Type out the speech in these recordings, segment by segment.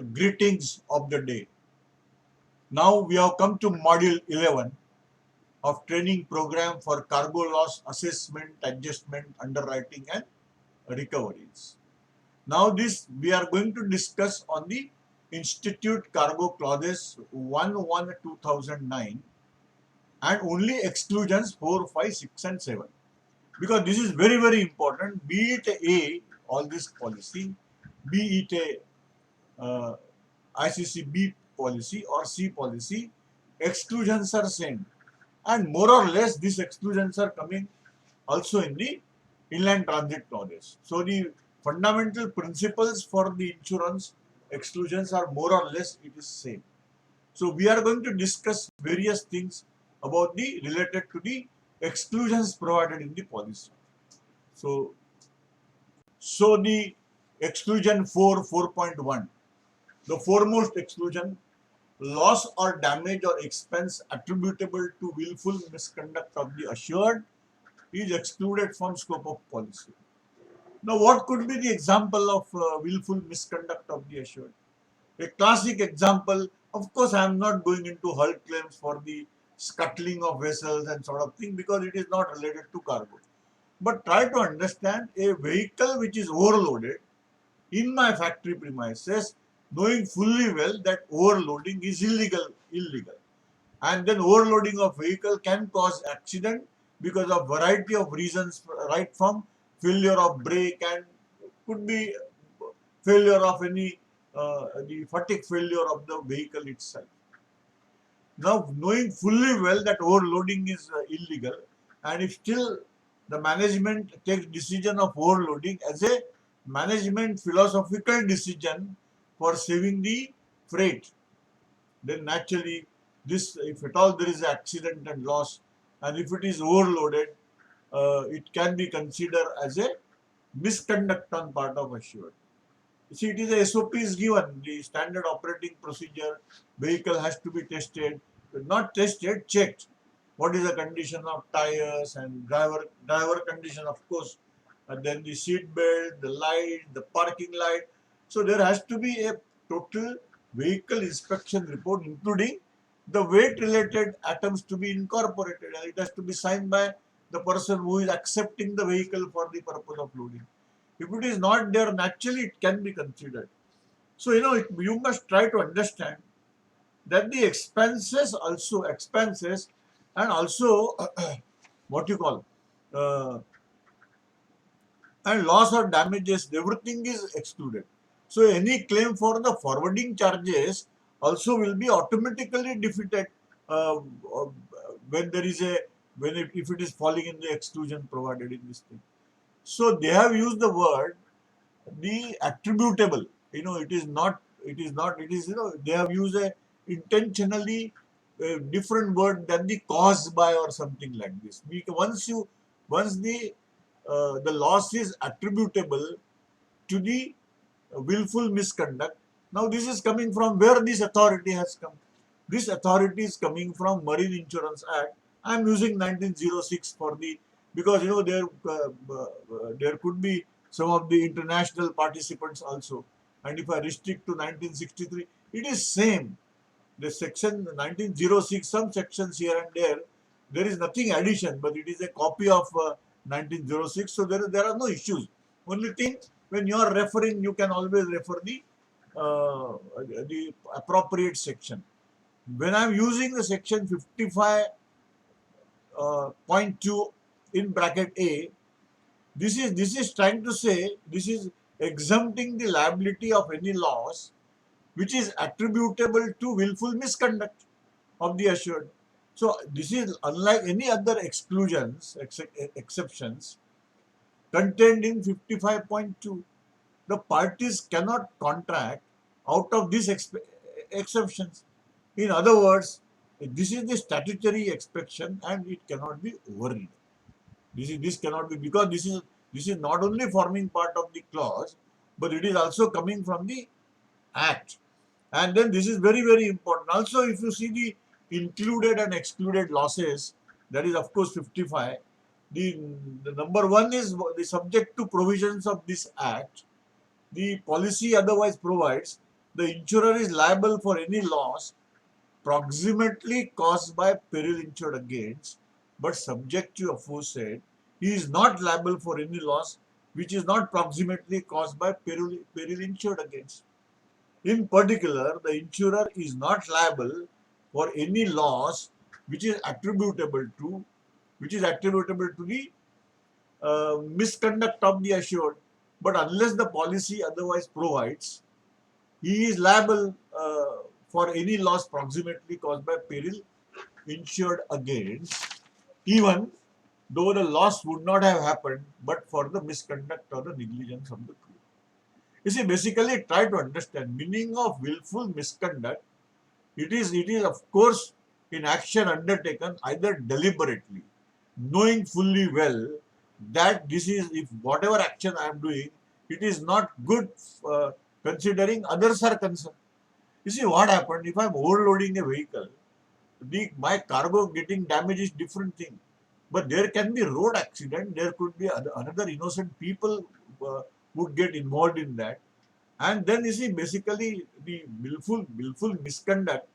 Greetings of the day. Now we have come to module 11 of training program for cargo loss assessment, adjustment, underwriting and recoveries. Now this we are going to discuss on the Institute Cargo Clauses 1/1/2009 and only exclusions 4, 5, 6 and 7. Because this is very important, be it A, all this policy, be it a ICC B policy or C policy, exclusions are same. And more or less these exclusions are coming also in the inland transit clauses. So the fundamental principles for the insurance exclusions are more or less it is same. So we are going to discuss various things about the related to the exclusions provided in the policy. So the exclusion 4.1, the foremost exclusion, loss or damage or expense attributable to willful misconduct of the assured is excluded from scope of policy. Now, what could be the example of willful misconduct of the assured? A classic example, of course, I am not going into hull claims for the scuttling of vessels and sort of thing because it is not related to cargo. But try to understand a vehicle which is overloaded in my factory premises, knowing fully well that overloading is illegal, and then overloading of vehicle can cause accident because of variety of reasons, right from failure of brake and could be failure of any the fatigue failure of the vehicle itself. Now, knowing fully well that overloading is illegal, and if still the management takes decision of overloading as a management philosophical decision for saving the freight, then naturally this, if at all there is an accident and loss, and if it is overloaded, it can be considered as a misconduct on part of assured. You see, it is a SOP is given, the standard operating procedure, vehicle has to be tested, not tested, checked. What is the condition of tires and driver condition, of course, and then the seat belt, the light, the parking light. So there has to be a total vehicle inspection report, including the weight related items to be incorporated, and it has to be signed by the person who is accepting the vehicle for the purpose of loading. If it is not there, naturally it can be considered. So, you must try to understand that the expenses and also what you call and loss or damages, everything is excluded. So any claim for the forwarding charges also will be automatically defeated when there is a if it is falling in the exclusion provided in this thing. So they have used the word the attributable. It is not. It is not. It is they have used a intentionally different word than the caused by or something like this. Once the loss is attributable to the willful misconduct. Now this is coming from where this authority has come. This authority is coming from Marine Insurance Act. I am using 1906 for the, because there could be some of the international participants also, and if I restrict to 1963, it is same. The section 1906, some sections here and there is nothing addition, but it is a copy of 1906. So there are no issues. Only thing, when you are referring, you can always refer the appropriate section. When I am using the section 55.2 in bracket A, this is trying to say, this is exempting the liability of any loss which is attributable to willful misconduct of the assured. So this is unlike any other exclusions, exceptions contained in 55.2. The parties cannot contract out of these exceptions. In other words, this is the statutory exception and it cannot be overridden. This cannot be, because this is not only forming part of the clause, but it is also coming from the act. And then this is very important. Also, if you see the included and excluded losses, that is of course 55. The number one is the subject to provisions of this act. The policy otherwise provides the insurer is liable for any loss proximately caused by peril insured against, but subject to aforesaid, he is not liable for any loss which is not proximately caused by peril insured against. In particular, the insurer is not liable for any loss which is attributable to the misconduct of the assured, but unless the policy otherwise provides, he is liable for any loss proximately caused by peril insured against, even though the loss would not have happened but for the misconduct or the negligence of the crew. You see, basically try to understand meaning of willful misconduct. It is of course in action undertaken either deliberately, knowing fully well that this is, if whatever action I am doing, it is not good considering others are concerned. You see what happened if I am overloading a vehicle, my cargo getting damaged is different thing. But there can be road accident, there could be another innocent people would get involved in that. And then you see basically the willful misconduct,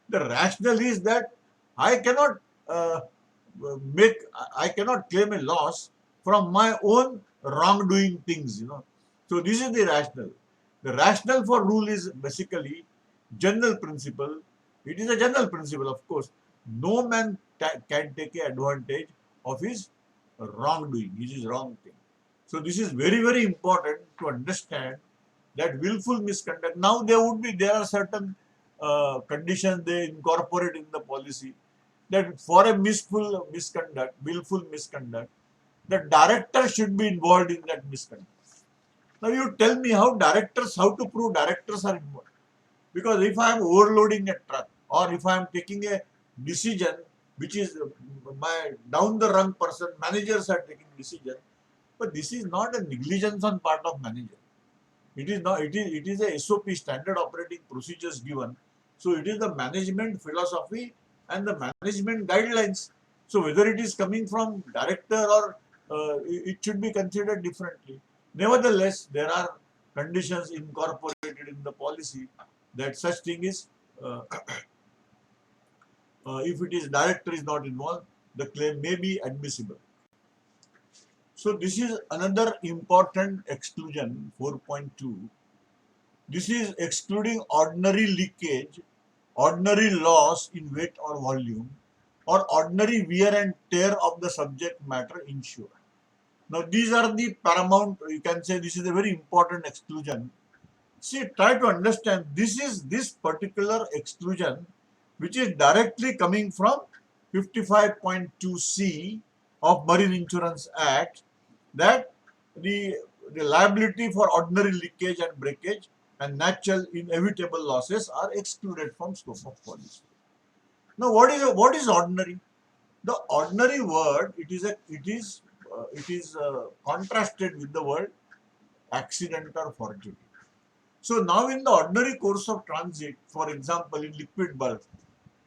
the rationale is that I cannot uh, I cannot claim a loss from my own wrongdoing things, So this is the rationale. The rationale for rule is basically general principle. It is a general principle, of course. No man can take advantage of his wrongdoing, his wrong thing. So this is very, very important to understand that willful misconduct. Now there are certain conditions they incorporate in the policy that for a willful misconduct, the director should be involved in that misconduct. Now you tell me how to prove directors are involved. Because if I am overloading a truck or if I am taking a decision which is my down the rung person, managers are taking decision, but this is not a negligence on part of manager. It is not. It is a SOP, standard operating procedures given. So it is the management philosophy and the management guidelines. So whether it is coming from director or it should be considered differently. Nevertheless, there are conditions incorporated in the policy that such thing is if it is director is not involved, the claim may be admissible. So this is another important exclusion, 4.2. This is excluding ordinary leakage, ordinary loss in weight or volume, or ordinary wear and tear of the subject matter insured. Now these are the paramount, you can say this is a very important exclusion. See, try to understand, this particular exclusion which is directly coming from 55.2C of Marine Insurance Act, that the liability for ordinary leakage and breakage and natural inevitable losses are excluded from scope of policy. Now, what is ordinary? The ordinary word, it is contrasted with the word accident or fortuity. So now in the ordinary course of transit, for example, in liquid bulk,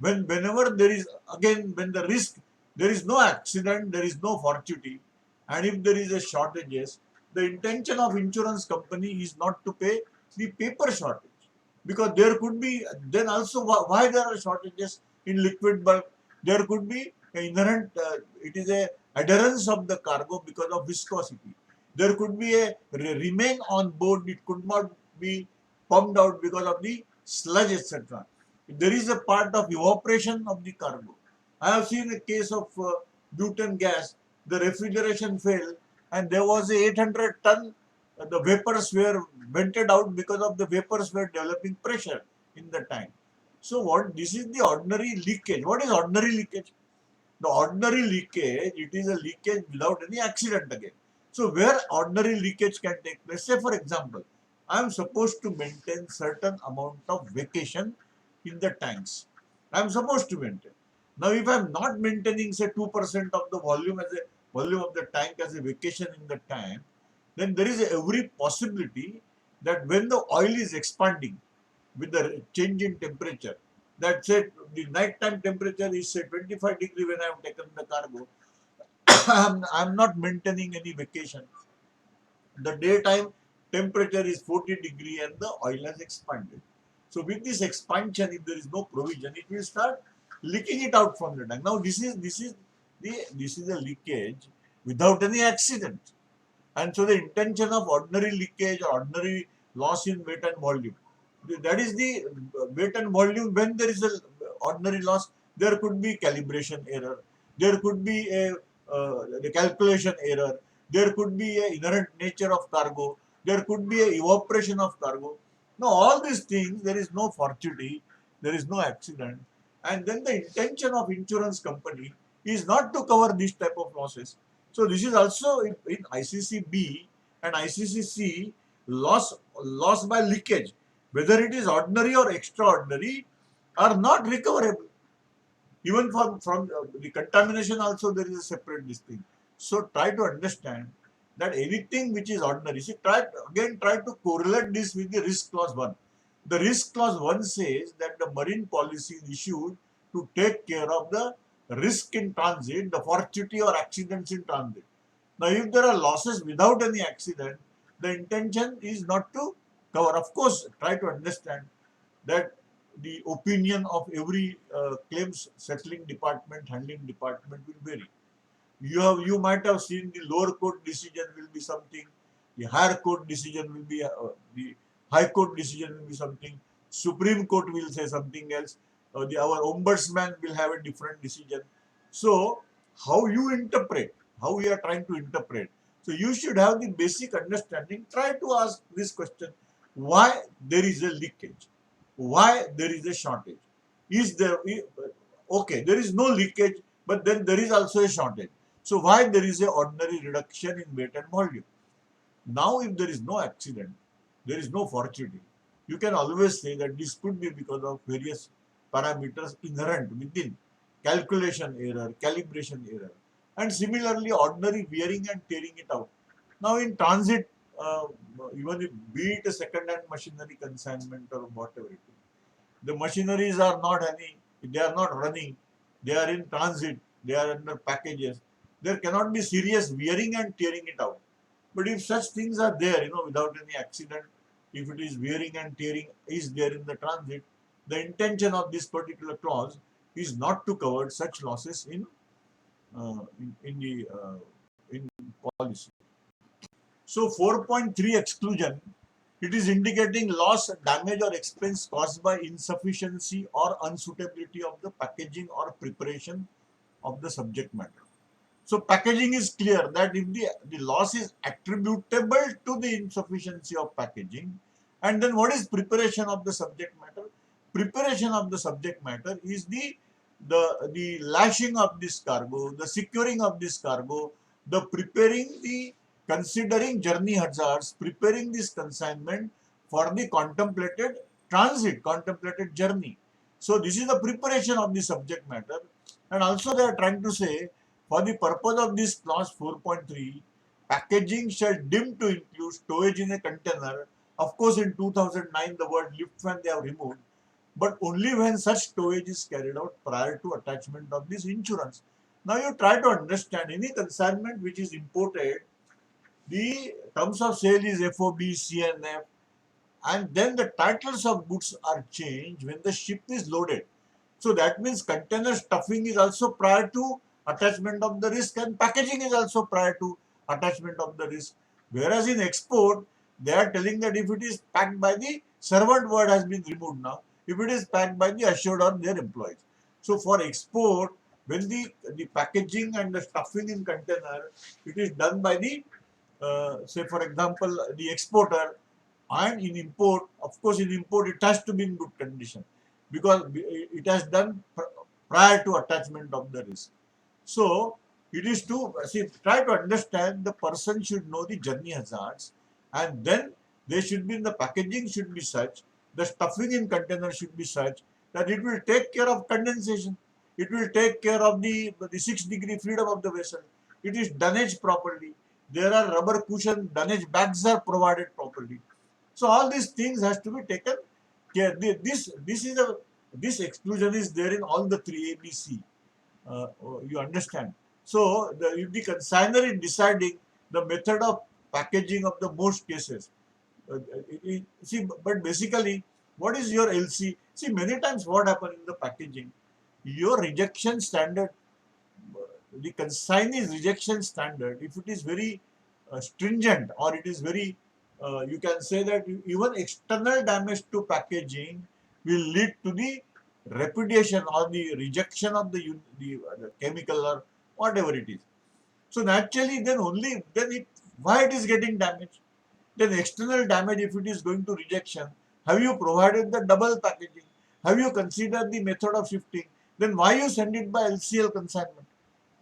whenever there is, again, when the risk, there is no accident, there is no fortuity, and if there is a shortages, the intention of insurance company is not to pay the paper shortage, because there could be, then also why there are shortages in liquid bulk, there could be inherent, it is a adherence of the cargo because of viscosity. There could be a remain on board, it could not be pumped out because of the sludge, etc. There is a part of evaporation of the cargo. I have seen a case of butane gas, the refrigeration failed and there was a 800 ton, the vapors were vented out because of the vapors were developing pressure in the tank. So this is the ordinary leakage. What is ordinary leakage? The ordinary leakage, it is a leakage without any accident again. So where ordinary leakage can take place, say for example, I am supposed to maintain certain amount of vacation in the tanks. I am supposed to maintain. Now if I am not maintaining say 2% of the volume as a volume of the tank as a vacation in the tank, then there is every possibility that when the oil is expanding with the change in temperature, that say the night time temperature is say 25 degree when I have taken the cargo, I am not maintaining any vacation. The daytime temperature is 40 degree and the oil has expanded. So with this expansion, if there is no provision, it will start leaking it out from the tank. Now this is a leakage without any accident. And so the intention of ordinary leakage or ordinary loss in weight and volume, that is the weight and volume. When there is a ordinary loss, there could be calibration error, there could be a the calculation error, there could be a inherent nature of cargo, there could be a evaporation of cargo. Now all these things, there is no fortuity, there is no accident, and then the intention of insurance company is not to cover this type of losses. So this is also in ICC-B and ICC-C, loss by leakage, whether it is ordinary or extraordinary, are not recoverable. Even from the contamination also, there is a separate this thing. So try to understand that anything which is ordinary, see, try to correlate this with the risk clause 1. The risk clause 1 says that the marine policy is issued to take care of the risk in transit, the fortuity or accidents in transit. Now, if there are losses without any accident, the intention is not to cover. Of course, try to understand that the opinion of every claims settling department, handling department will vary. You might have seen the lower court decision will be something, the higher court decision will be the high court decision will be something, Supreme Court will say something else, our ombudsman will have a different decision. So how you interpret, how we are trying to interpret. So you should have the basic understanding. Try to ask this question: why there is a leakage? Why there is a shortage? Is there okay? There is no leakage, but then there is also a shortage. So why there is a ordinary reduction in weight and volume? Now, if there is no accident, there is no fortuity, you can always say that this could be because of various parameters inherent within, calculation error, calibration error, and similarly ordinary wearing and tearing it out. Now in transit, even if be it a second-hand machinery consignment or whatever it is, the machineries are not they are not running, they are in transit, they are under packages. There cannot be serious wearing and tearing it out. But if such things are there, without any accident, if it is wearing and tearing is there in the transit, the intention of this particular clause is not to cover such losses in policy. So 4.3 exclusion, it is indicating loss, damage or expense caused by insufficiency or unsuitability of the packaging or preparation of the subject matter. So packaging is clear that if the loss is attributable to the insufficiency of packaging, and then what is preparation of the subject matter? Preparation of the subject matter is the lashing of this cargo, the securing of this cargo, the preparing the considering journey hazards, preparing this consignment for the contemplated transit, contemplated journey. So this is the preparation of the subject matter, and also they are trying to say, for the purpose of this clause 4.3, packaging shall deem to include stowage in a container. Of course, in 2009, the word lift fan they have removed, but only when such stowage is carried out prior to attachment of this insurance. Now you try to understand any consignment which is imported, the terms of sale is FOB, CNF, and then the titles of goods are changed when the ship is loaded. So that means container stuffing is also prior to attachment of the risk, and packaging is also prior to attachment of the risk. Whereas in export, they are telling that if it is packed by the servant, word has been removed now, if it is packed by the assured or their employees. So for export, when the packaging and the stuffing in container, it is done by the say for example the exporter, and in import, of course in import it has to be in good condition because it has done prior to attachment of the risk. So it is to try to understand, the person should know the journey hazards, and then they should be in the packaging should be such, the stuffing in container should be such that it will take care of condensation, it will take care of the 6-degree freedom of the vessel, it is dunnage properly, there are rubber cushion dunnage bags are provided properly. So all these things has to be taken care. This exclusion is there in all the 3 ABC. You understand? So if the consignor is deciding the method of packaging of the most cases, but basically What is your LC? See, many times what happens in the packaging, your rejection standard, the consignee's rejection standard, if it is very stringent, or it is very, you can say that even external damage to packaging will lead to the repudiation or the rejection of the chemical or whatever it is. So naturally, then only then why it is getting damaged? Then external damage, if it is going to rejection, have you provided the double packaging? Have you considered the method of shifting? Then why you send it by LCL consignment?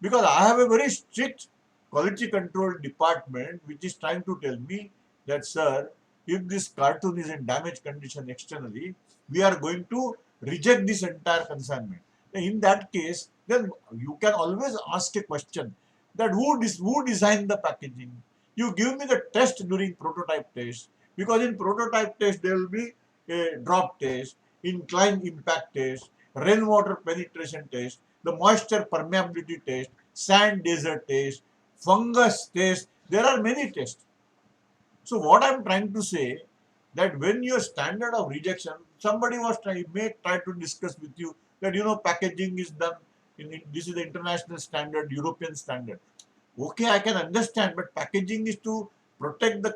Because I have a very strict quality control department which is trying to tell me that, sir, if this cartoon is in damaged condition externally, we are going to reject this entire consignment. In that case, then you can always ask a question that who designed the packaging? You give me the test during prototype test, because in prototype test there will be a drop test, incline impact test, rainwater penetration test, the moisture permeability test, sand desert test, fungus test. There are many tests. So what I am trying to say, that when your standard of rejection, somebody may try to discuss with you that packaging is done this is the international standard, European standard. Okay, I can understand, but packaging is to protect uh,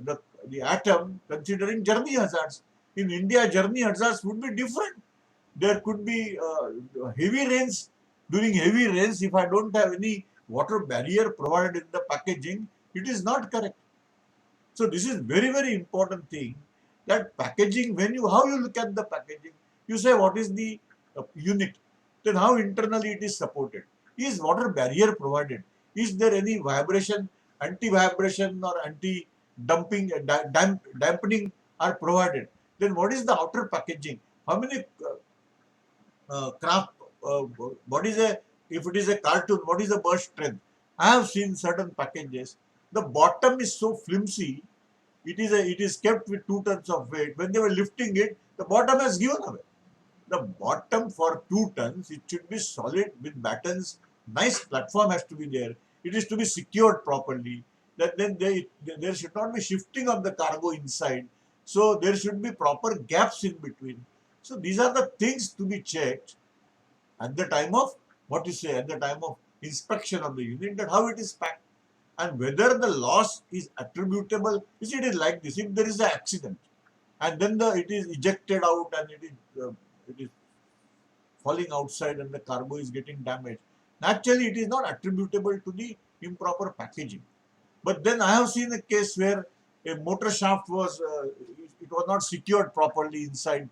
the the atom, considering journey hazards. In India, journey hazards would be different. There could be heavy rains. During heavy rains, if I don't have any water barrier provided in the packaging, it is not correct. So this is very, very important thing, that packaging, how you look at the packaging, you say what is the unit, then how internally it is supported. Is water barrier provided? Is there any vibration, anti-vibration or anti-dumping, dampening are provided? Then what is the outer packaging? How many craft, what is a, if it is a cartoon, what is the burst strength? I have seen certain packages, the bottom is so flimsy, it is kept with 2 tons of weight. When they were lifting it, the bottom has given away. The bottom for 2 tons, it should be solid with battens. Nice platform has to be there. It is to be secured properly. That then there should not be shifting of the cargo inside. So there should be proper gaps in between. So these are the things to be checked at the time of at the time of inspection of the unit, that how it is packed and whether the loss is attributable. You see, it is like this: if there is an accident and then it is ejected out and it is falling outside and the cargo is getting damaged, naturally it is not attributable to the improper packaging. But then I have seen a case where a motor shaft was it was not secured properly inside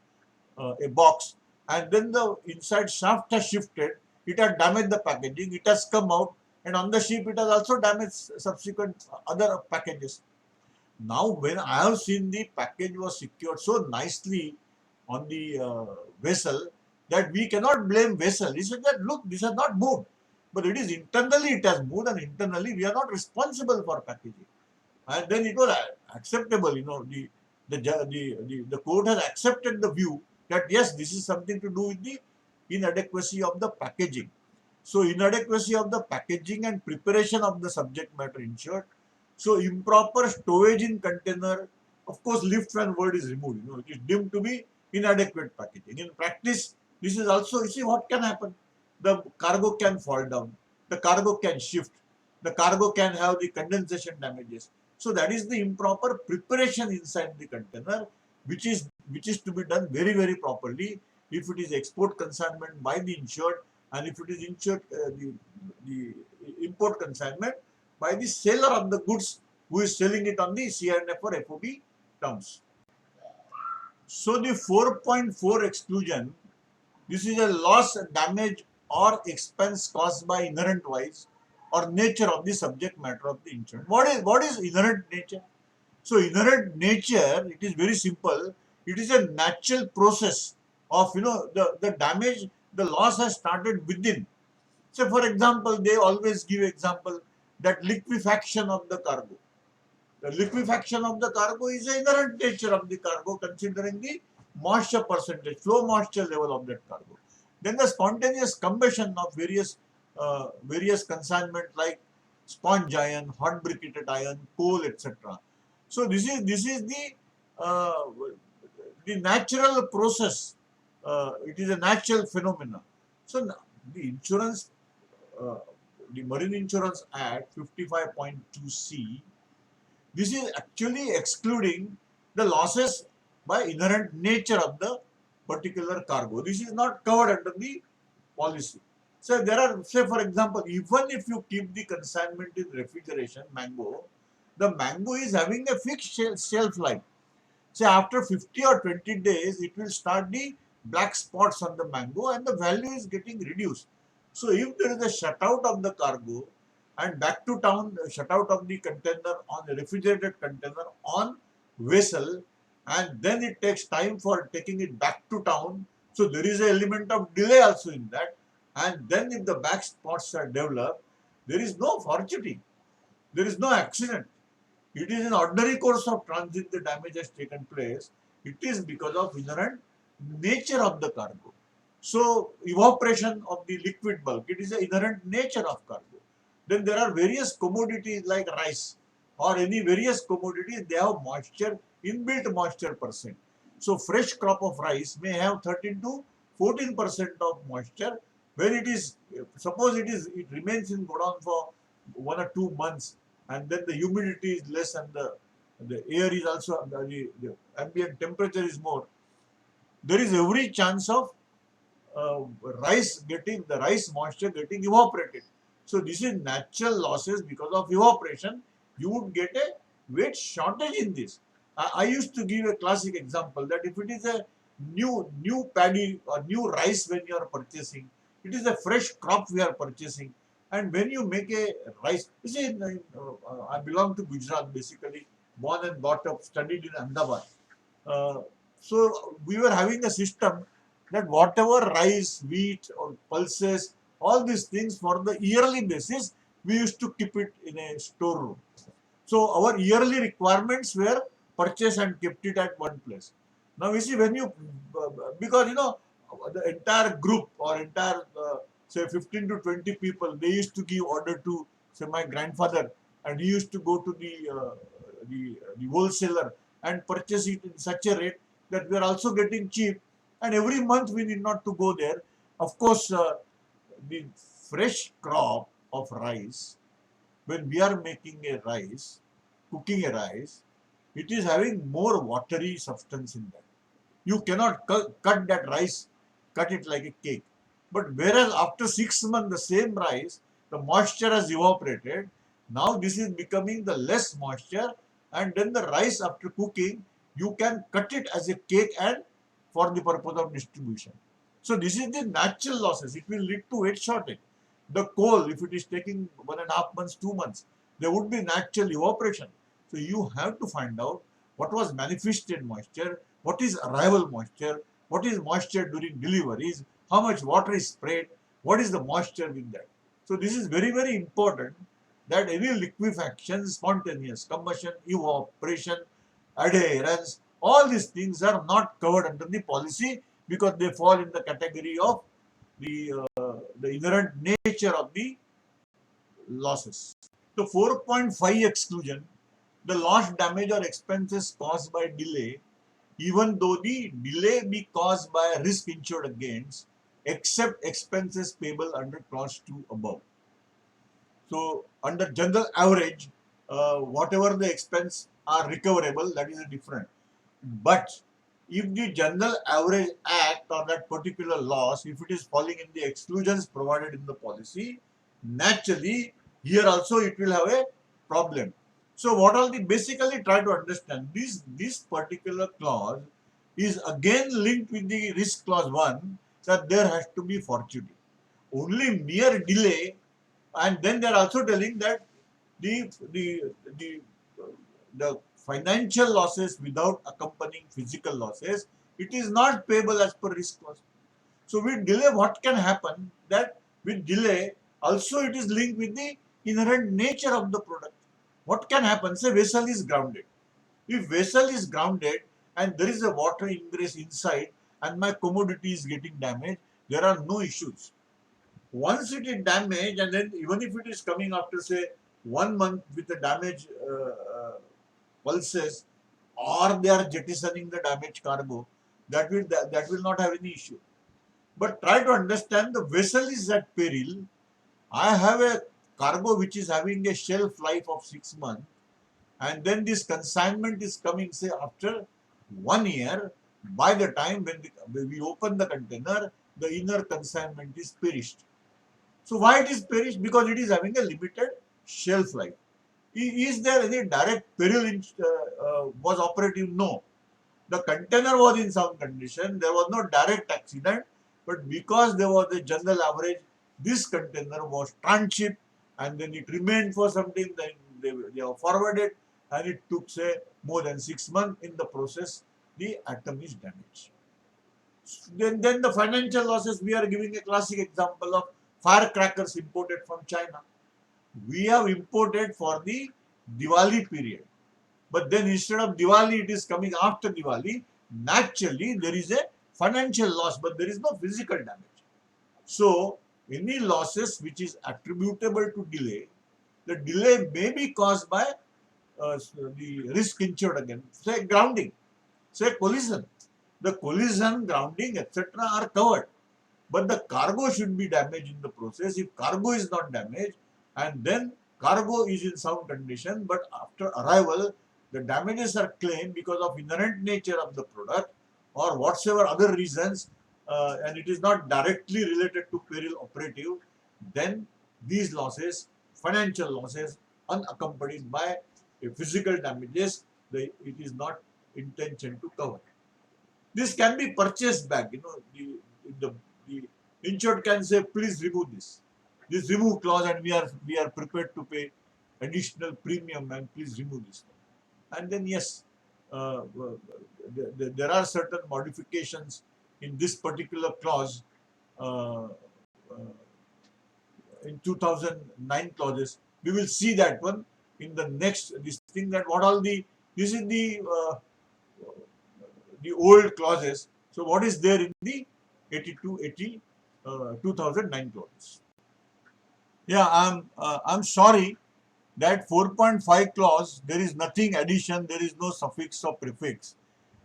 a box, and then the inside shaft has shifted, it has damaged the packaging, it has come out, and on the ship it has also damaged subsequent other packages. Now when I have seen the package was secured so nicely on the vessel, that we cannot blame vessel. He said that, look, this has not moved, but it is internally it has moved, and internally we are not responsible for packaging. And then it was acceptable, the court has accepted the view that yes, this is something to do with the inadequacy of the packaging. So inadequacy of the packaging and preparation of the subject matter insured. So improper stowage in container, of course, lift when word is removed. It is deemed to be inadequate packaging. In practice, this is also, you see what can happen. The cargo can fall down, the cargo can shift, the cargo can have the condensation damages. So that is the improper preparation inside the container, which is to be done very, very properly if it is export consignment by the insured, and if it is insured the import consignment by the seller of the goods who is selling it on the CRNF or FOB terms. So the 4.4 exclusion, this is a loss, damage or expense caused by inherent wise or nature of the subject matter of the insurance. What is inherent nature? So inherent nature, it is very simple. It is a natural process of the damage, the loss has started within. So for example, they always give example that liquefaction of the cargo. The liquefaction of the cargo is the inherent nature of the cargo, considering the moisture percentage, flow moisture level of that cargo. Then the spontaneous combustion of various consignment like sponge iron, hot briquetted iron, coal, etc. So this is the uh, the natural process. It is a natural phenomenon. So the insurance, uh, the Marine Insurance Act 55.2C, this is actually excluding the losses by inherent nature of the particular cargo. This is not covered under the policy. So there are, say for example, even if you keep the consignment in refrigeration, mango, the mango is having a fixed shelf life. Say after 50 or 20 days, it will start the black spots on the mango and the value is getting reduced. So if there is a shutout of the cargo and back to town, shutout of the container on the refrigerated container on vessel, and then it takes time for taking it back to town. So there is an element of delay also in that. And then if the black spots are developed, there is no fortuity. There is no accident. It is in ordinary course of transit the damage has taken place. It is because of inherent nature of the cargo. So evaporation of the liquid bulk, it is the inherent nature of cargo. Then there are various commodities like rice or any various commodities, they have moisture, inbuilt moisture percent. So fresh crop of rice may have 13 to 14% of moisture. When it is, suppose it remains in godown for 1 or 2 months, and then the humidity is less and the air is also, the ambient temperature is more, there is every chance of the rice moisture getting evaporated. So this is natural losses because of evaporation. You would get a weight shortage in this. I used to give a classic example that if it is a new paddy or new rice when you are purchasing, it is a fresh crop we are purchasing. And when you make a rice, you see, I belong to Gujarat basically, born and brought up, studied in Ahmedabad. So we were having a system that whatever rice, wheat, or pulses, all these things for the yearly basis, we used to keep it in a storeroom. So our yearly requirements were purchased and kept it at one place. Now you see when you, because the entire group or entire say 15 to 20 people, they used to give order to say my grandfather, and he used to go to the wholesaler and purchase it in such a rate that we are also getting cheap, and every month we need not to go there. Of course, the fresh crop of rice, when we are making a rice, cooking a rice, it is having more watery substance in that. You cannot cut that rice, cut it like a cake. But whereas after 6 months, the same rice, the moisture has evaporated. Now this is becoming the less moisture, and then the rice after cooking, you can cut it as a cake and for the purpose of distribution. So this is the natural losses. It will lead to weight shortage. The coal, if it is taking 1.5 months, 2 months, there would be natural evaporation. So you have to find out what was manifested moisture, what is arrival moisture, what is moisture during deliveries, how much water is sprayed, what is the moisture with that. So this is very, very important that any liquefaction, spontaneous combustion, evaporation, adherence, all these things are not covered under the policy because they fall in the category of the inherent nature of the losses. So 4.5 exclusion, the loss, damage or expenses caused by delay, even though the delay be caused by a risk insured against, except expenses payable under clause 2 above. So under general average, whatever the expense are recoverable, that is a different. But if the general average act or that particular loss, if it is falling in the exclusions provided in the policy, naturally here also it will have a problem. So what are the, basically try to understand this particular clause is again linked with the risk clause 1, that there has to be fortuity. Only mere delay, and then they are also telling that the the the the financial losses without accompanying physical losses, it is not payable as per risk clause. So with delay, what can happen? That with delay, also it is linked with the inherent nature of the product. What can happen? Say vessel is grounded. If vessel is grounded and there is a water ingress inside and my commodity is getting damaged, there are no issues. Once it is damaged, and then even if it is coming after say 1 month with the damage pulses, or they are jettisoning the damaged cargo, that will not have any issue. But try to understand, the vessel is at peril. I have a cargo which is having a shelf life of 6 months, and then this consignment is coming, say, after 1 year. By the time when we open the container, the inner consignment is perished. So why it is perished? Because it is having a limited shelf life. Is there any direct peril was operative? No. The container was in sound condition. There was no direct accident, but because there was a general average, this container was transshipped and then it remained for some time. Then they were forwarded, and it took, say, more than 6 months. In the process, the atom is damaged. Then the financial losses, we are giving a classic example of firecrackers imported from China. We have imported for the Diwali period. But then instead of Diwali, it is coming after Diwali. Naturally, there is a financial loss, but there is no physical damage. So, any losses which is attributable to delay, the delay may be caused by the risk insured again, say grounding, say collision. The collision, grounding, etc. are covered. But the cargo should be damaged in the process. If cargo is not damaged, and then cargo is in sound condition, but after arrival, the damages are claimed because of inherent nature of the product or whatsoever other reasons, and it is not directly related to peril operative, then these losses, financial losses, unaccompanied by physical damages, it is not intention to cover. This can be purchased back. The insured can say, please remove this remove clause, and we are prepared to pay additional premium, and please remove this. And then yes, there are certain modifications in this particular clause uh, in 2009 clauses. We will see that one in the next this thing, that what all this is the old clauses. So what is there in the 2009 clauses? Yeah, I'm sorry that 4.5 clause, there is nothing addition, there is no suffix or prefix.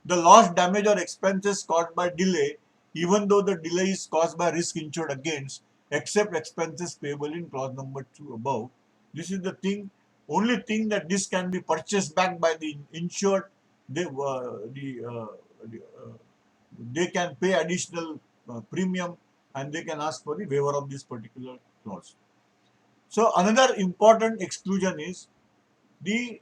The loss, damage or expenses caused by delay, even though the delay is caused by risk insured against, except expenses payable in clause number 2 above. This is the thing, only thing, that this can be purchased back by the insured. They can pay additional premium, and they can ask for the waiver of this particular clause. So another important exclusion is the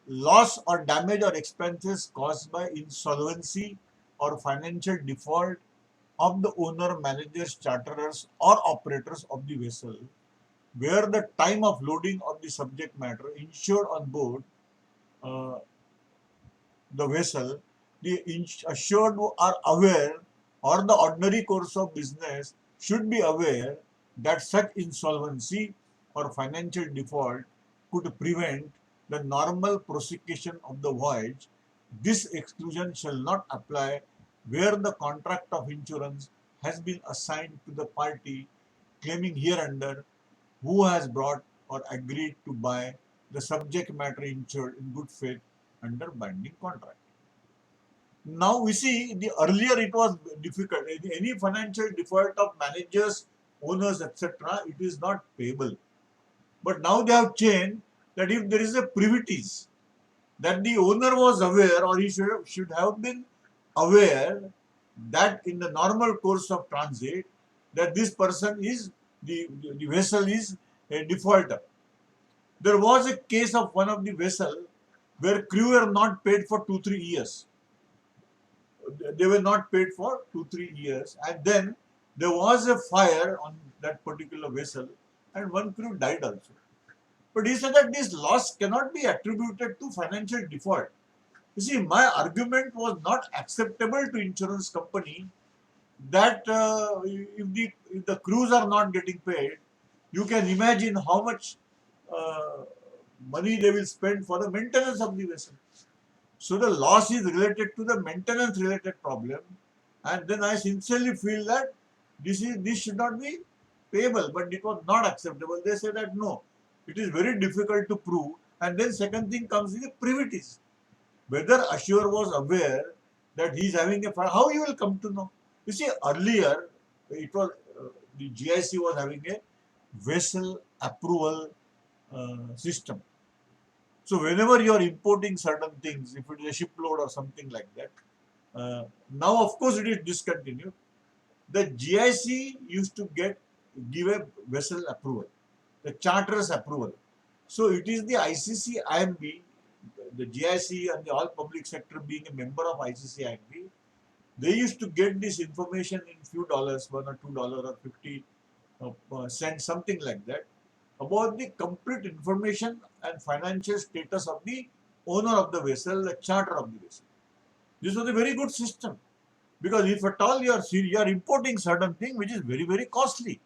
loss or damage or expenses caused by insolvency or financial default of the owner, managers, charterers or operators of the vessel, where the time of loading of the subject matter insured on board uh, the vessel, the assured are aware, or the ordinary course of business should be aware, that such insolvency or financial default could prevent the normal prosecution of the voyage. This exclusion shall not apply where the contract of insurance has been assigned to the party claiming hereunder, who has brought or agreed to buy the subject matter insured in good faith under binding contract. Now we see, the earlier it was difficult. Any financial default of managers, owners, etc., it is not payable. But now they have changed that if there is a privities, that the owner was aware, or he should have been aware, that in the normal course of transit, that this person is, the vessel is a defaulter. There was a case of one of the vessel where crew were not paid for 2-3 years. They were not paid for 2-3 years, and then there was a fire on that particular vessel, and one crew died also. But he said that this loss cannot be attributed to financial default. You see, my argument was not acceptable to insurance company, that if the crews are not getting paid, you can imagine how much uh, money they will spend for the maintenance of the vessel. So the loss is related to the maintenance related problem, and then I sincerely feel that this should not be payable, but it was not acceptable. They say that no, it is very difficult to prove, and then second thing comes with the privities. Whether Ashur was aware that he is having a fire, how you will come to know? You see, earlier it was the GIC was having a vessel approval system. So whenever you are importing certain things, if it is a shipload or something like that, now of course it is discontinued. The GIC used to give a vessel approval, the charter's approval. So it is the ICC IMB, the GIC and the all public sector being a member of ICC IMB, they used to get this information in few dollars, $1 or $2 or 50 cents, something like that, about the complete information and financial status of the owner of the vessel, the charter of the vessel. This was a very good system, because if at all you are importing certain thing which is very, very costly,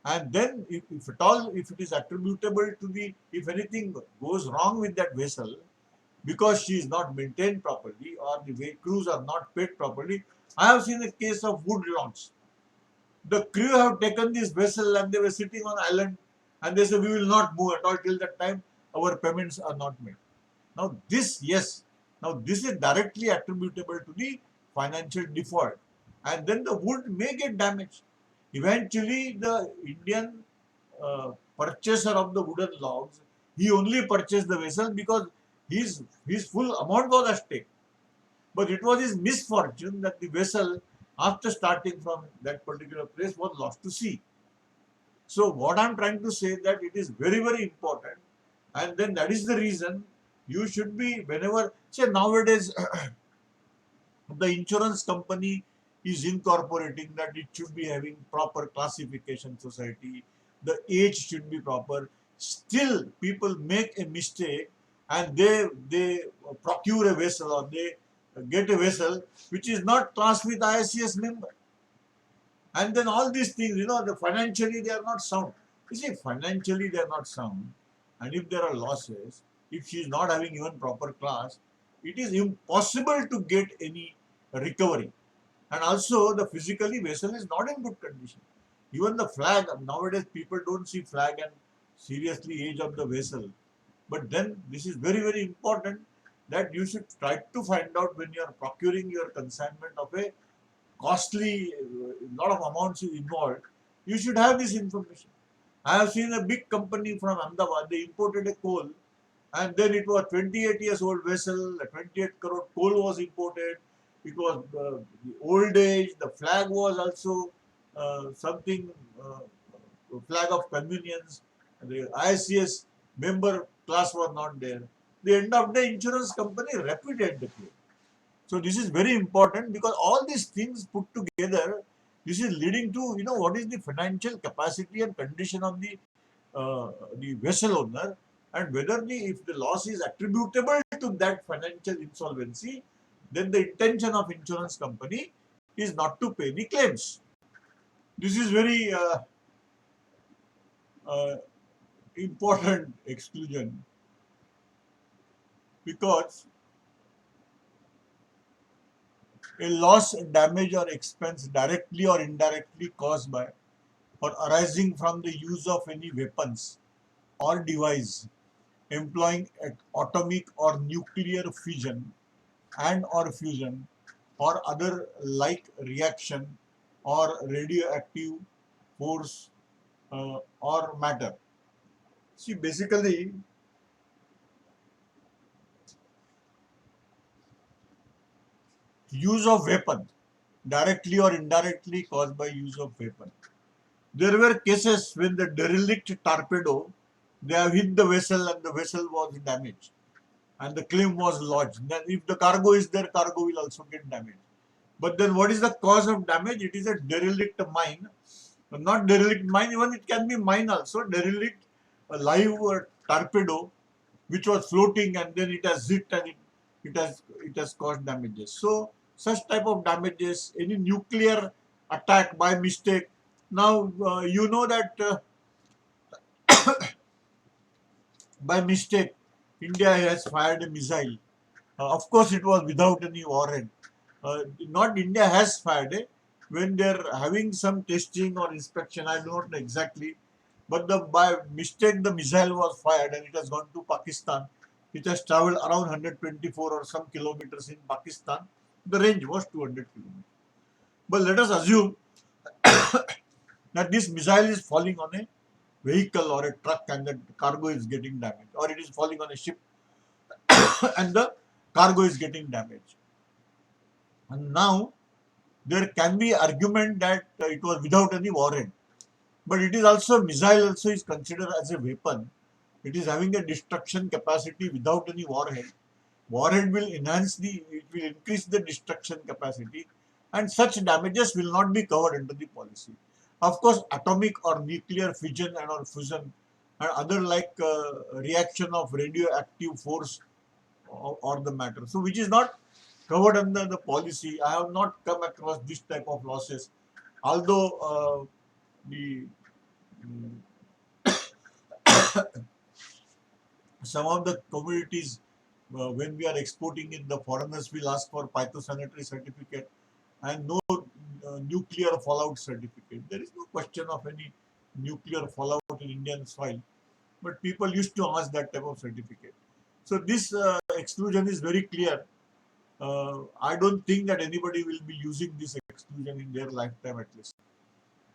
and then if at all, if it is attributable to the, if anything goes wrong with that vessel because she is not maintained properly or the crews are not paid properly. I have seen a case of wood launch. The crew have taken this vessel and they were sitting on island and they said, we will not move at all till that time our payments are not made. Now this, yes, now this is directly attributable to the financial default, and then the wood may get damaged. Eventually the Indian purchaser of the wooden logs, he only purchased the vessel because his full amount was at stake. But it was his misfortune that the vessel, after starting from that particular place, was lost to sea. So what I am trying to say that it is very, very important, and then that is the reason you should be, whenever, say nowadays the insurance company is incorporating that it should be having proper classification society, the age should be proper. Still people make a mistake and they procure a vessel or they get a vessel which is not classed with ISCS member. And then all these things, financially they are not sound. You see, financially they are not sound. And if there are losses, if she is not having even proper class, it is impossible to get any recovery. And also the physically vessel is not in good condition. Even the flag, nowadays people don't see flag and seriously age of the vessel. But then this is very, very important that you should try to find out when you are procuring your consignment of a costly, lot of amounts is involved, you should have this information. I have seen a big company from Ahmedabad, they imported a coal and then it was 28 years old vessel, 28 crore coal was imported. It was the old age, the flag was also something, flag of convenience, the ISCS member class was not there. The end of the insurance company repudiated the claim. So this is very important because all these things put together, this is leading to, what is the financial capacity and condition of the vessel owner, and whether if the loss is attributable to that financial insolvency, then the intention of insurance company is not to pay the claims. This is very uh, important exclusion, because a loss, damage or expense directly or indirectly caused by or arising from the use of any weapons or device employing atomic or nuclear fission and or fusion or other like reaction or radioactive force or matter. See, basically, use of weapon, directly or indirectly caused by use of weapon. There were cases when the derelict torpedo, they have hit the vessel and the vessel was damaged and the claim was lodged. Then if the cargo is there, cargo will also get damaged. But then what is the cause of damage? It is a derelict mine. Not derelict mine, even it can be mine also. Derelict, a live torpedo which was floating and then it has hit and it has caused damages. So such type of damages, any nuclear attack by mistake. Now you know that by mistake India has fired a missile. Of course, it was without any warrant. Not India has fired it. When they're having some testing or inspection, I do not know exactly, but by mistake the missile was fired and it has gone to Pakistan. It has traveled around 124 or some kilometers in Pakistan. The range was 200 kilometers. But let us assume that this missile is falling on a vehicle or a truck and the cargo is getting damaged, or it is falling on a ship and the cargo is getting damaged. And now there can be argument that it was without any warhead, but it is also missile also is considered as a weapon. It is having a destruction capacity without any warhead. Warhead will it will increase the destruction capacity, and such damages will not be covered under the policy. Of course, atomic or nuclear fission and or fusion and other like reaction of radioactive force or the matter. So, which is not covered under the policy. I have not come across this type of losses, although the some of the commodities when we are exporting it, the foreigners will ask for phytosanitary certificate and no nuclear fallout certificate. There is no question of any nuclear fallout in Indian soil, but people used to ask that type of certificate. So this exclusion is very clear. I don't think that anybody will be using this exclusion in their lifetime at least.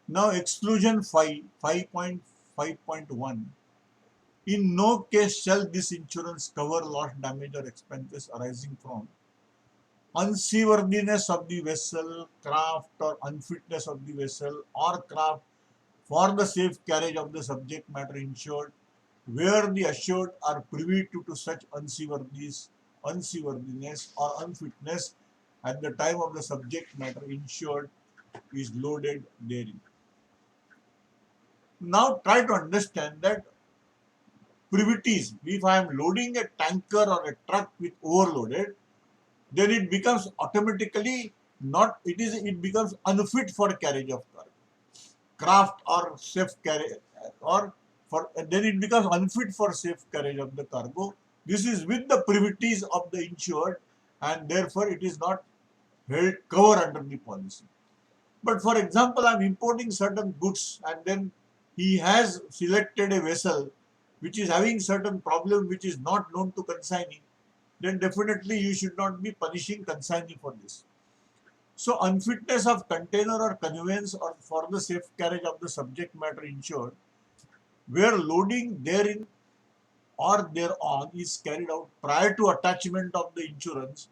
Now exclusion 5.5.1. In no case shall this insurance cover loss, damage or expenses arising from unseaworthiness of the vessel, craft or unfitness of the vessel or craft for the safe carriage of the subject matter insured, where the assured are privy to such unseaworthiness or unfitness at the time of the subject matter insured is loaded therein. Now try to understand that privities, if I am loading a tanker or a truck with overloaded, then it becomes automatically it becomes unfit for carriage of cargo. Craft or safe carriage then it becomes unfit for safe carriage of the cargo. This is with the privities of the insured, and therefore it is not held cover under the policy. But for example, I am importing certain goods and then he has selected a vessel which is having certain problem which is not known to consignee, then definitely you should not be punishing consignee for this. So unfitness of container or conveyance or for the safe carriage of the subject matter insured, where loading therein or thereon is carried out prior to attachment of the insurance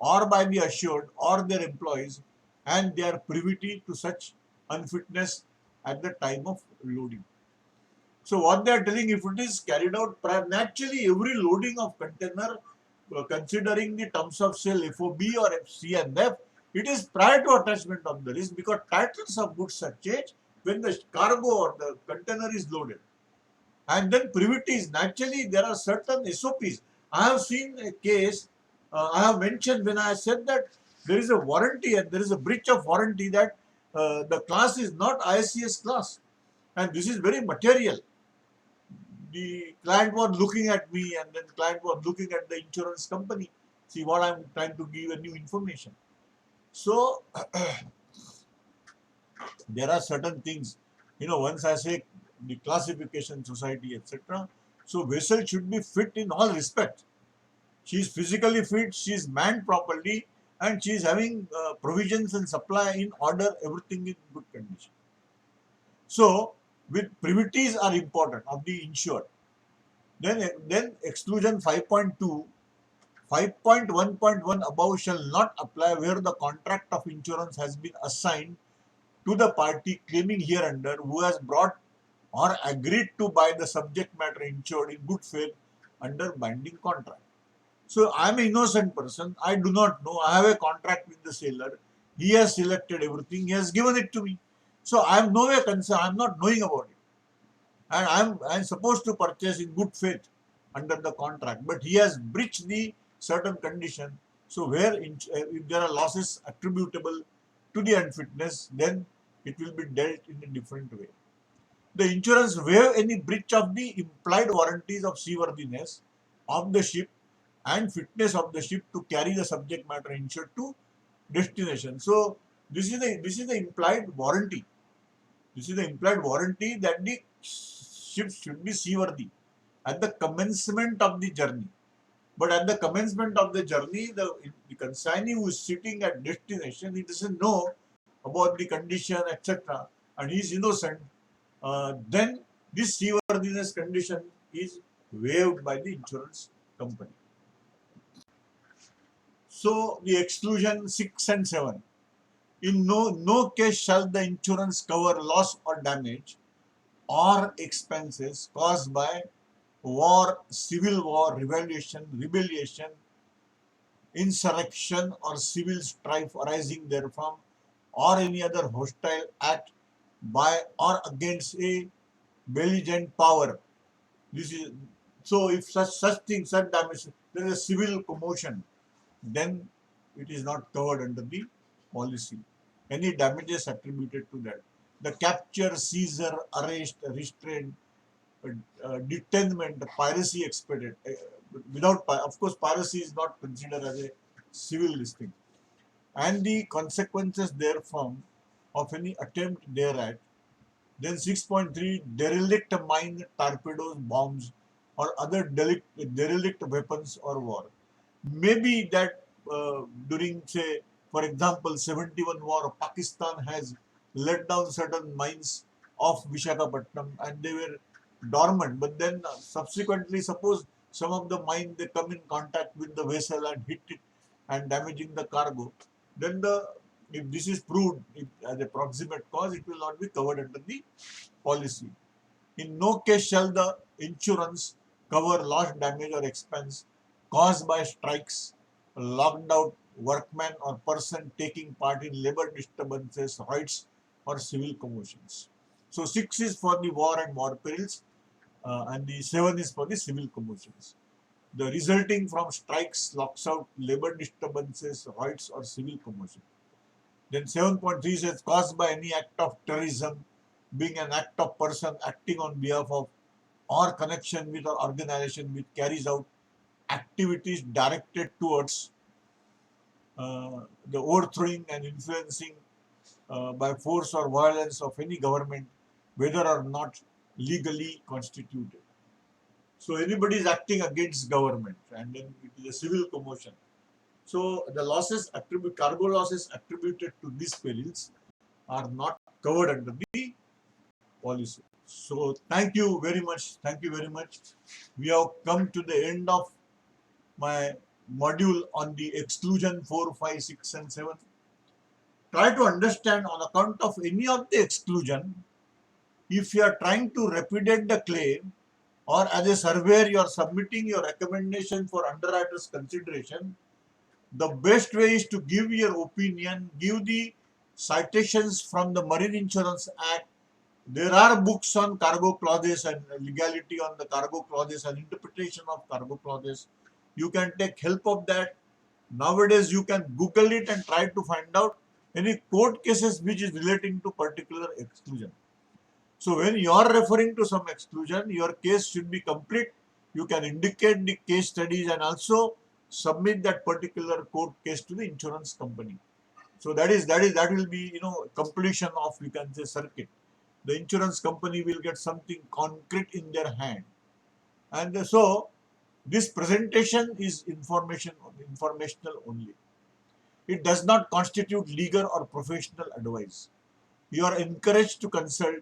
or by the assured or their employees, and they are privy to such unfitness at the time of loading. So what they are telling, if it is carried out prior, naturally every loading of container, considering the terms of sale FOB or C and F, it is prior to attachment of the risk, because titles of goods are changed when the cargo or the container is loaded. And then privities, naturally there are certain SOPs. I have seen a case, I have mentioned when I said that there is a warranty and there is a breach of warranty, that the class is not ISCS class, and this is very material. The client was looking at me and then client was looking at the insurance company. See what I am trying to give a new information. So there are certain things, once I say the classification society, etc. So vessel should be fit in all respects. She is physically fit, she is manned properly, and she is having provisions and supply in order, everything in good condition. So with privities are important of the insured. Then exclusion 5.2, 5.1.1 above shall not apply where the contract of insurance has been assigned to the party claiming hereunder who has brought or agreed to buy the subject matter insured in good faith under binding contract. So I am an innocent person, I do not know, I have a contract with the seller, he has selected everything, he has given it to me. So I am nowhere concerned, I am not knowing about it. And I am supposed to purchase in good faith under the contract, but he has breached the certain condition. So where if there are losses attributable to the unfitness, then it will be dealt in a different way. The insurance waive any breach of the implied warranties of seaworthiness of the ship and fitness of the ship to carry the subject matter insured to destination. So this is the implied warranty. This is the implied warranty that the ship should be seaworthy at the commencement of the journey. But at the commencement of the journey, the consignee who is sitting at destination, he doesn't know about the condition, etc., and he is innocent. Then this seaworthiness condition is waived by the insurance company. So the exclusion 6 and 7. In no case shall the insurance cover loss or damage or expenses caused by war, civil war, rebellion, insurrection, or civil strife arising therefrom, or any other hostile act by or against a belligerent power. This is so. If such damage, there is a civil commotion, then it is not covered under the policy. Any damages attributed to that. The capture, seizure, arrest, restraint, detainment, piracy expedient. Of course, piracy is not considered as a civil listing. And the consequences therefrom of any attempt thereat. Then 6.3, derelict mine, torpedoes, bombs, or other derelict weapons or war. Maybe that during, say, for example, 71 war, Pakistan has let down certain mines of Vishakhapatnam and they were dormant. But then subsequently, suppose some of the mine they come in contact with the vessel and hit it and damaging the cargo, then if this is proved as a proximate cause, it will not be covered under the policy. In no case shall the insurance cover loss, damage, or expense caused by strikes, locked out workman or person taking part in labor disturbances, riots, or civil commotions. So 6 is for the war and war perils, and the 7 is for the civil commotions. The resulting from strikes, locks out, labor disturbances, riots, or civil commotion. Then 7.3 says caused by any act of terrorism, being an act of person acting on behalf of or connection with or organization which carries out activities directed towards the overthrowing and influencing by force or violence of any government, whether or not legally constituted. So anybody is acting against government, and then it is a civil commotion. So the cargo losses attributed to these perils are not covered under the policy. So thank you very much. Thank you very much. We have come to the end of my module on the exclusion 4, 5, 6, and 7. Try to understand on account of any of the exclusion, if you are trying to repudiate the claim, or as a surveyor you are submitting your recommendation for underwriter's consideration, the best way is to give your opinion, give the citations from the Marine Insurance Act. There are books on cargo clauses and legality on the cargo clauses and interpretation of cargo clauses. You can take help of that. Nowadays, you can Google it and try to find out any court cases which is relating to particular exclusion. So when you are referring to some exclusion, your case should be complete. You can indicate the case studies and also submit that particular court case to the insurance company. So that will be completion of, you can say, circuit. The insurance company will get something concrete in their hand. And so this presentation is informational only. It does not constitute legal or professional advice. You are encouraged to consult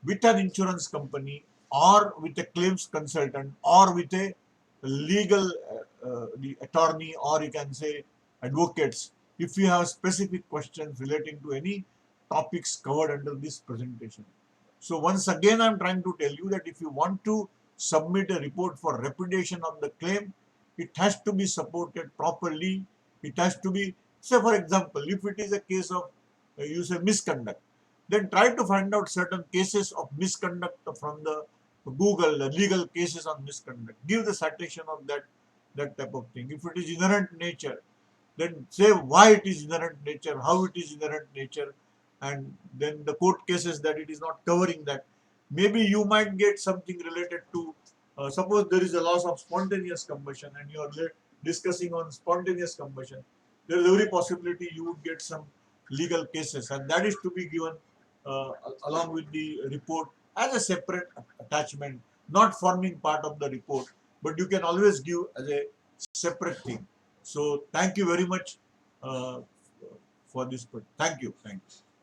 with an insurance company or with a claims consultant or with a legal the attorney, or you can say advocates, if you have specific questions relating to any topics covered under this presentation. So once again, I am trying to tell you that if you want to submit a report for repudiation of the claim, it has to be supported properly. It has to be, say for example, if it is a case of you say misconduct, then try to find out certain cases of misconduct from the Google, the legal cases on misconduct. Give the citation of that type of thing. If it is inherent nature, then say why it is inherent nature, how it is inherent nature, and then the court cases that it is not covering that. Maybe you might get something related to, suppose there is a loss of spontaneous combustion and you are discussing on spontaneous combustion. There is every possibility you would get some legal cases, and that is to be given along with the report as a separate attachment, not forming part of the report, but you can always give as a separate thing. So thank you very much uh, for this. Thank you. Thank you.